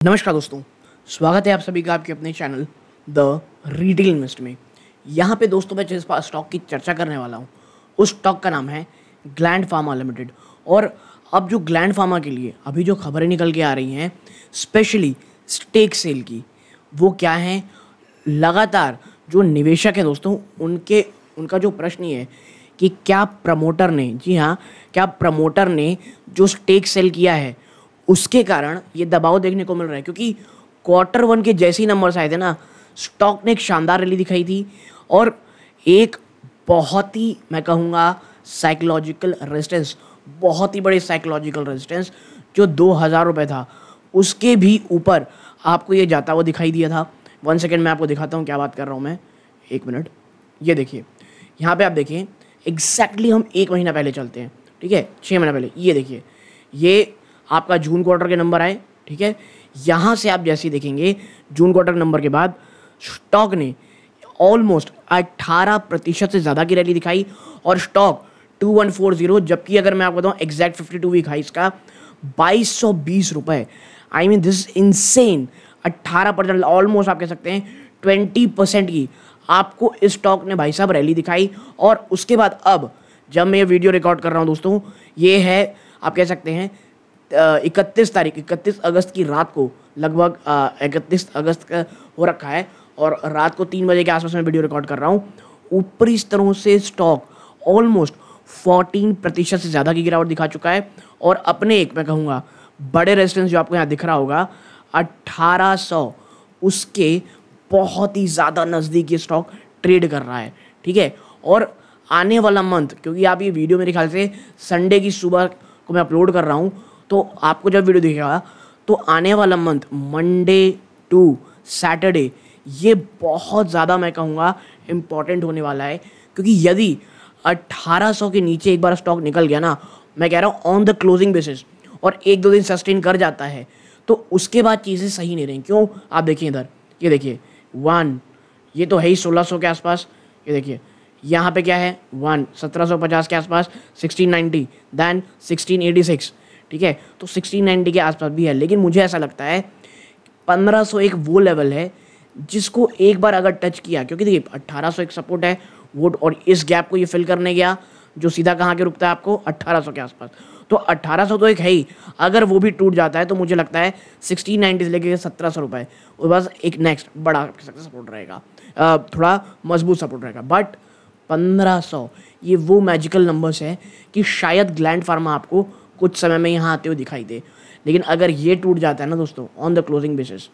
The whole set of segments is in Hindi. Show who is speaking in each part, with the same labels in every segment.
Speaker 1: नमस्कार दोस्तों, स्वागत है आप सभी का आपके अपने चैनल द रिटेल इन्वेस्ट में। यहाँ पे दोस्तों मैं जिस स्टॉक की चर्चा करने वाला हूँ उस स्टॉक का नाम है ग्लैंड फार्मा लिमिटेड। और अब जो ग्लैंड फार्मा के लिए अभी जो खबरें निकल के आ रही हैं स्पेशली स्टेक सेल की, वो क्या है, लगातार जो निवेशक हैं दोस्तों उनका जो प्रश्न ये है कि क्या प्रमोटर ने, जी हाँ, क्या प्रमोटर ने जो स्टेक सेल किया है उसके कारण ये दबाव देखने को मिल रहा है। क्योंकि क्वार्टर वन के जैसे ही नंबर्स आए थे ना, स्टॉक ने एक शानदार रैली दिखाई थी और एक बहुत ही, मैं कहूँगा, साइकोलॉजिकल रेजिस्टेंस, बहुत ही बड़े साइकोलॉजिकल रेजिस्टेंस जो 2000 रुपये था उसके भी ऊपर आपको ये जाता हुआ दिखाई दिया था। 1 सेकेंड मैं आपको दिखाता हूँ क्या बात कर रहा हूँ मैं, 1 मिनट। ये देखिए, यहाँ पे आप देखिए एग्जैक्टली हम 1 महीना पहले चलते हैं, ठीक है, 6 महीना पहले। ये देखिए, ये आपका जून क्वार्टर के नंबर आए, ठीक है। यहाँ से आप जैसे ही देखेंगे जून क्वार्टर नंबर के बाद स्टॉक ने ऑलमोस्ट 18% से ज़्यादा की रैली दिखाई और स्टॉक 2140, जबकि अगर मैं आपको बताऊँ एग्जैक्ट 52 वीक हाई इसका 2220 रुपये। I mean this insane. 18%, almost आप कह सकते हैं 20% की आपको इस स्टॉक ने भाई साहब रैली दिखाई। और उसके बाद अब जब मैं ये वीडियो रिकॉर्ड कर रहा हूँ दोस्तों, ये है आप कह सकते हैं 31 अगस्त की रात को, लगभग 31 अगस्त का हो रखा है और रात को 3 बजे के आसपास मैं वीडियो रिकॉर्ड कर रहा हूँ। ऊपरी स्तरों से स्टॉक ऑलमोस्ट 14% से ज़्यादा की गिरावट दिखा चुका है और अपने एक, मैं कहूँगा, बड़े रेजिस्टेंस जो आपको यहाँ दिख रहा होगा 1800, उसके बहुत ही ज़्यादा नज़दीक ये स्टॉक ट्रेड कर रहा है, ठीक है। और आने वाला मंथ, क्योंकि आप ये वीडियो मेरे ख्याल से संडे की सुबह को मैं अपलोड कर रहा हूँ, तो आपको जब वीडियो दिखेगा तो आने वाला मंथ मंडे टू सैटरडे ये बहुत ज़्यादा, मैं कहूँगा, इम्पॉर्टेंट होने वाला है। क्योंकि यदि 1800 के नीचे एक बार स्टॉक निकल गया ना, मैं कह रहा हूँ ऑन द क्लोजिंग बेसिस, और 1-2 दिन सस्टेन कर जाता है तो उसके बाद चीज़ें सही नहीं रहेंगी। क्यों, आप देखिए इधर, ये देखिए 1, ये तो है ही 1600 के आसपास। ये देखिए यहाँ पे क्या है 1, 1750 के आसपास, 1690, दैन 1686, ठीक है। तो 1690 के आसपास भी है, लेकिन मुझे ऐसा लगता है 1500 एक वो लेवल है जिसको एक बार अगर टच किया, क्योंकि देखिए 1800 एक सपोर्ट है वो, और इस गैप को ये फिल करने गया जो सीधा कहाँ के रुकता है आपको 1800 के आसपास। तो 1800 तो एक है ही, अगर वो भी टूट जाता है तो मुझे लगता है 1690 से लेके 1700 रुपये उसके बाद एक नेक्स्ट बड़ा सपोर्ट रहेगा, थोड़ा मजबूत सपोर्ट रहेगा। बट 1500 ये वो मैजिकल नंबर्स है कि शायद ग्लैंड फार्मा आपको कुछ समय में यहाँ आते हुए दिखाई दे। लेकिन अगर ये टूट जाता है ना दोस्तों ऑन द क्लोजिंग बेसिस,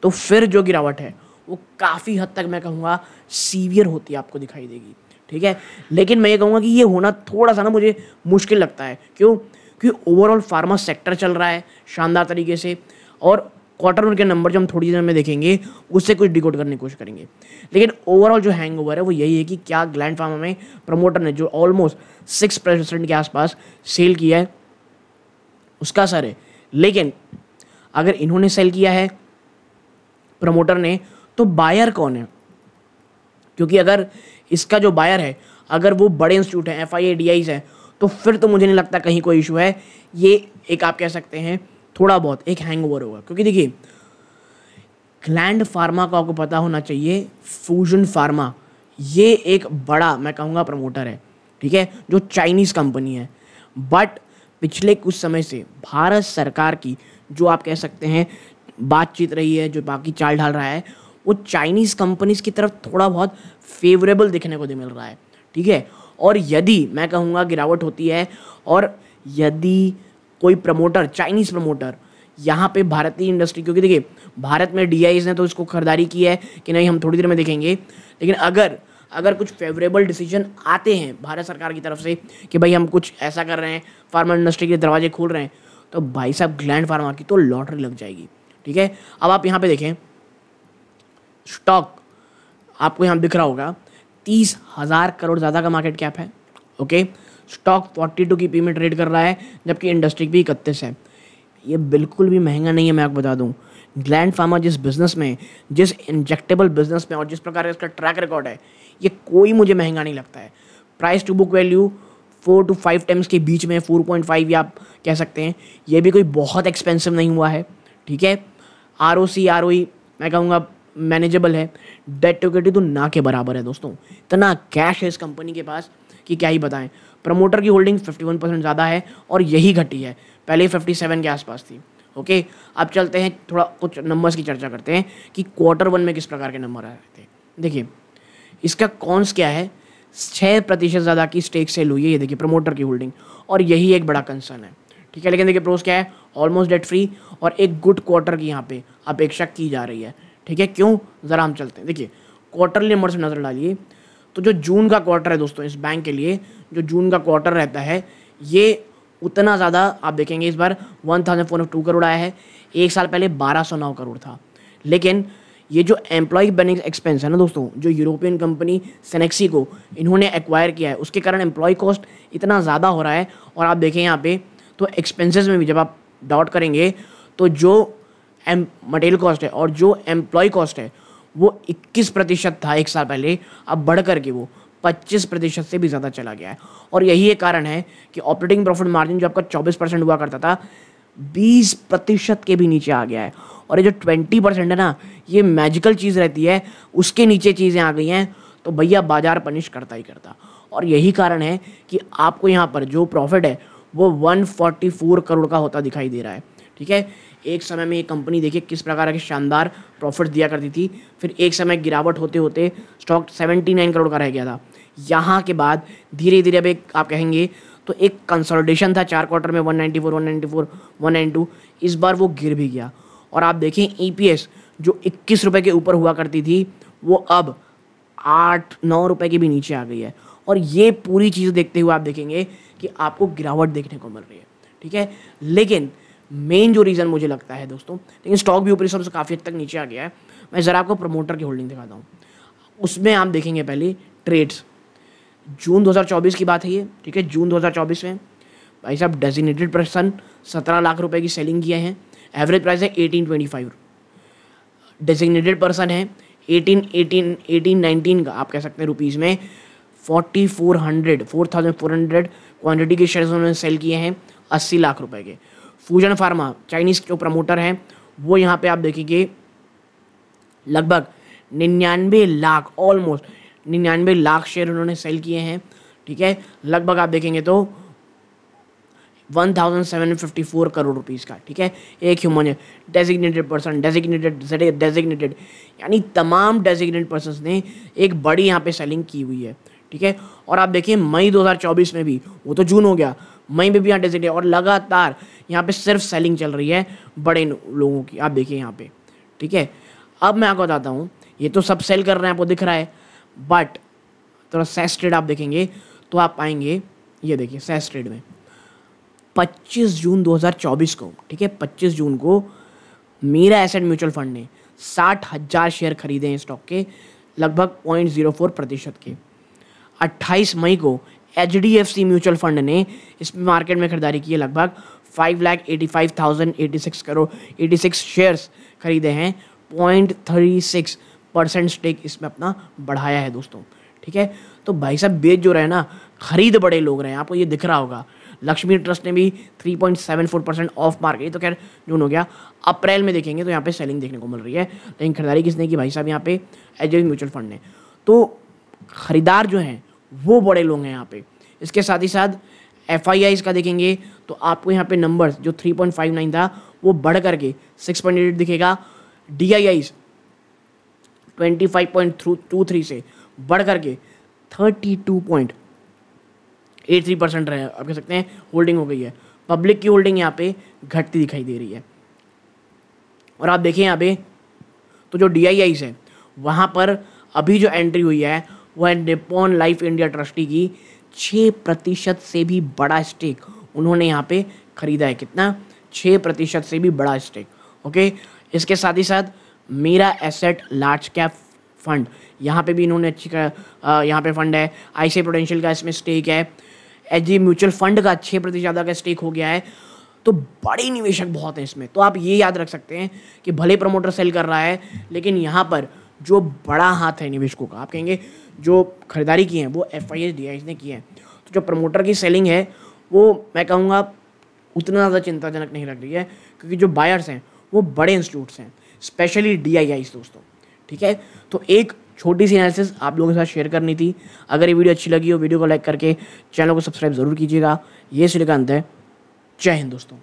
Speaker 1: तो फिर जो गिरावट है वो काफ़ी हद तक, मैं कहूँगा, सीवियर होती है, आपको दिखाई देगी, ठीक है। लेकिन मैं ये कहूँगा कि ये होना थोड़ा सा ना मुझे मुश्किल लगता है। क्यों? क्योंकि ओवरऑल फार्मा सेक्टर चल रहा है शानदार तरीके से और क्वार्टर वन के नंबर जो हम थोड़ी देर में देखेंगे उससे कुछ डिकोड करने की कोशिश करेंगे। लेकिन ओवरऑल जो हैंगओवर है वो यही है कि क्या ग्लैंड फार्मा में प्रमोटर ने जो ऑलमोस्ट 6% के आसपास सेल किया है उसका असर है। लेकिन अगर इन्होंने सेल किया है प्रमोटर ने, तो बायर कौन है? क्योंकि अगर इसका जो बायर है अगर वो बड़े इंस्टीट्यूट हैं, FII हैं, तो फिर तो मुझे नहीं लगता कहीं कोई इशू है। ये एक, आप कह सकते हैं, थोड़ा बहुत एक हैंगओवर होगा। क्योंकि देखिए ग्लैंड फार्मा को आपको पता होना चाहिए, फ्यूजन फार्मा ये एक बड़ा, मैं कहूँगा, प्रमोटर है, ठीक है, जो चाइनीज़ कंपनी है। बट पिछले कुछ समय से भारत सरकार की जो आप कह सकते हैं बातचीत रही है, जो बाकी चाल ढाल रहा है, वो चाइनीज़ कंपनीज़ की तरफ थोड़ा बहुत फेवरेबल दिखने को मिल रहा है, ठीक है। और यदि, मैं कहूँगा, गिरावट होती है और यदि कोई प्रमोटर, चाइनीज़ प्रमोटर यहाँ पे भारतीय इंडस्ट्री, क्योंकि देखिए भारत में DIs ने तो इसको खरीदारी की है कि नहीं, हम थोड़ी देर में देखेंगे। लेकिन अगर कुछ फेवरेबल डिसीजन आते हैं भारत सरकार की तरफ से कि भाई हम कुछ ऐसा कर रहे हैं, फार्मा इंडस्ट्री के दरवाजे खोल रहे हैं, तो भाई साहब ग्लैंड फार्मा की तो लॉटरी लग जाएगी, ठीक है। अब आप यहाँ पे देखें स्टॉक आपको यहाँ दिख रहा होगा 30,000 करोड़ ज़्यादा का मार्केट कैप है, ओके। स्टॉक 42 की पी में ट्रेड कर रहा है, जबकि इंडस्ट्री भी 31 है। ये बिल्कुल भी महंगा नहीं है, मैं आपको बता दूं। ग्लैंड फार्मा जिस बिजनेस में, जिस इंजेक्टेबल बिजनेस में और जिस प्रकार इसका ट्रैक रिकॉर्ड है, ये कोई मुझे महंगा नहीं लगता है। Price to book value 4 to 5 times के बीच में, 4.5 या आप कह सकते हैं, ये भी कोई बहुत एक्सपेंसिव नहीं हुआ है, ठीक है। ROC ROE मैं कहूँगा मैनेजेबल है, डेट टू इक्विटी तो ना के बराबर है दोस्तों। इतना कैश है इस कंपनी के पास कि क्या ही बताएं। प्रमोटर की होल्डिंग 51% ज़्यादा है और यही घटी है, पहले 57 के आसपास थी। ओके, अब चलते हैं थोड़ा कुछ नंबर्स की चर्चा करते हैं कि Q1 में किस प्रकार के नंबर आ रहे थे। देखिए इसका कॉन्स क्या है, 6% ज़्यादा की स्टेक सेल हुई है, ये देखिए प्रमोटर की होल्डिंग, और यही एक बड़ा कंसर्न है। ठीक है, लेकिन देखिए प्रोस क्या है, ऑलमोस्ट डेट फ्री और एक गुड क्वार्टर की यहाँ पे अपेक्षा की जा रही है। ठीक है, क्यों, ज़रा हम चलते हैं। देखिए क्वार्टरली नंबर से नज़र डालिए तो जो जून का क्वार्टर है दोस्तों इस बैंक के लिए, जो जून का क्वार्टर रहता है ये उतना ज़्यादा आप देखेंगे इस बार 1402 करोड़ आया है, एक साल पहले 1209 करोड़ था। लेकिन ये जो एम्प्लॉय बेनिफिट एक्सपेंस है ना दोस्तों, जो यूरोपियन कंपनी सेनेक्सी को इन्होंने एक्वायर किया है उसके कारण एम्प्लॉय कॉस्ट इतना ज़्यादा हो रहा है। और आप देखें यहाँ पे तो एक्सपेंसेस में भी जब आप डॉट करेंगे तो जो मटेरियल कॉस्ट है और जो एम्प्लॉय कॉस्ट है वो 21% था एक साल पहले, अब बढ़ करके वो 25% से भी ज़्यादा चला गया है। और यही एक कारण है कि ऑपरेटिंग प्रॉफिट मार्जिन जो आपका 24% हुआ करता था 20% के भी नीचे आ गया है। और ये जो 20% है ना, ये मैजिकल चीज़ रहती है, उसके नीचे चीज़ें आ गई हैं तो भैया बाजार पनिश करता ही करता। और यही कारण है कि आपको यहाँ पर जो प्रॉफिट है वो 144 करोड़ का होता दिखाई दे रहा है। ठीक है, एक समय में ये कंपनी देखिए किस प्रकार के शानदार प्रॉफिट दिया करती थी, फिर एक समय गिरावट होते होते स्टॉक 79 करोड़ का रह गया था। यहाँ के बाद धीरे धीरे अब एक आप कहेंगे तो एक कंसोलिडेशन था 4 क्वार्टर में 194, 194, 192, इस बार वो गिर भी गया। और आप देखें EPS जो 21 रुपये के ऊपर हुआ करती थी वो अब 8-9 रुपये के भी नीचे आ गई है। और ये पूरी चीज़ देखते हुए आप देखेंगे कि आपको गिरावट देखने को मिल रही है। ठीक है, लेकिन मेन जो रीज़न मुझे लगता है दोस्तों, लेकिन स्टॉक भी ऊपरी सबसे काफ़ी हद तक नीचे आ गया है। मैं ज़रा आपको प्रमोटर की होल्डिंग दिखाता हूँ, उसमें आप देखेंगे पहले ट्रेड्स, जून 2024 की बात है ये। ठीक है, जून 2024 में भाई साहब डेजिग्नेटेड पर्सन 17 लाख रुपए की सेलिंग किए हैं, एवरेज प्राइस है 1825, डेजिग्नेटेड पर्सन है 1819 का आप कह सकते हैं रुपीज़ में 4400 क्वांटिटी के शेयर्स उन्होंने सेल किए हैं 80 लाख रुपए के। फ्यूजन फार्मा चाइनीज़ जो प्रमोटर हैं वो यहाँ पे आप देखेंगे लगभग 99 लाख, ऑलमोस्ट 99 लाख शेयर उन्होंने सेल किए हैं। ठीक है, लगभग आप देखेंगे तो 1754 करोड़ रुपीज़ का। ठीक है, एक ह्यूमन डेजिग्नेटेड पर्सन, डेजिग्नेटेड यानी तमाम डेजिग्नेटेड पर्सन्स ने एक बड़ी यहाँ पे सेलिंग की हुई है। ठीक है, और आप देखिए मई 2024 में भी, वो तो जून हो गया, मई में भी यहाँ डेजिग्नेटेड और लगातार यहाँ पे सिर्फ सेलिंग चल रही है बड़े लोगों की, आप देखिए यहाँ पे। ठीक है, अब मैं आपको बताता हूँ, ये तो सब सेल कर रहे हैं आपको दिख रहा है, बट थोड़ा सेस ट्रेड आप देखेंगे तो आप पाएंगे, ये देखिए सेस ट्रेड में 25 जून 2024 को, ठीक है 25 जून को मीरा एसेट म्यूचुअल फंड ने 60,000 शेयर खरीदे हैं स्टॉक के, लगभग 0.04% के। 28 मई को HDFC म्यूचुअल फंड ने इस मार्केट में खरीदारी की है, लगभग 5,85,086 शेयर्स खरीदे हैं, 0.36% स्टेक इसमें अपना बढ़ाया है दोस्तों। ठीक है, तो भाई साहब बेच जो रहे ना, खरीद बड़े लोग रहे हैं, आपको ये दिख रहा होगा। लक्ष्मी ट्रस्ट ने भी 3.74% ऑफ मार्केट, तो खैर जून हो गया, अप्रैल में देखेंगे तो यहाँ पे सेलिंग देखने को मिल रही है, लेकिन खरीदारी किसने की भाई साहब, यहाँ पे HDFC म्यूचुअल फंड ने। तो खरीदार जो हैं वो बड़े लोग हैं यहाँ पे। इसके साथ ही साथ FIIs का देखेंगे तो आपको यहाँ पे नंबर्स जो 3.59 था वो बढ़ करके 6.8 दिखेगा। DIIs 25.23 से बढ़ करके 32.83% रहे, आप कह सकते हैं होल्डिंग हो गई है। पब्लिक की होल्डिंग यहाँ पे घटती दिखाई दे रही है। और आप देखें यहाँ पे तो जो DIIs है वहाँ पर अभी जो एंट्री हुई है वो है निप्पॉन लाइफ इंडिया ट्रस्टी की 6% से भी बड़ा स्टेक उन्होंने यहाँ पे खरीदा है। कितना? 6% से भी बड़ा स्टेक। ओके, इसके साथ ही साथ Mirae Asset large cap fund, यहाँ पे भी इन्होंने अच्छी यहाँ पे फंड है। ICICI प्रूडेंशियल का इसमें स्टेक है। HDFC म्यूचुअल फंड का 6% ज़्यादा का स्टेक हो गया है। तो बड़े निवेशक बहुत हैं इसमें। तो आप ये याद रख सकते हैं कि भले प्रमोटर सेल कर रहा है, लेकिन यहाँ पर जो बड़ा हाथ है निवेशकों का, आप कहेंगे जो खरीदारी की है वो FIIs DIIs ने की है। तो जो प्रमोटर की सेलिंग है वो मैं कहूँगा उतना ज़्यादा चिंताजनक नहीं लग रही है, क्योंकि जो बायर्स हैं वो बड़े इंस्टीट्यूट्स हैं। स्पेशली DIIs दोस्तों। ठीक है, तो एक छोटी सी एनालिसिस आप लोगों के साथ शेयर करनी थी। अगर ये वीडियो अच्छी लगी हो वीडियो को लाइक करके चैनल को सब्सक्राइब जरूर कीजिएगा। ये श्रीकांत है, जय हिंद दोस्तों।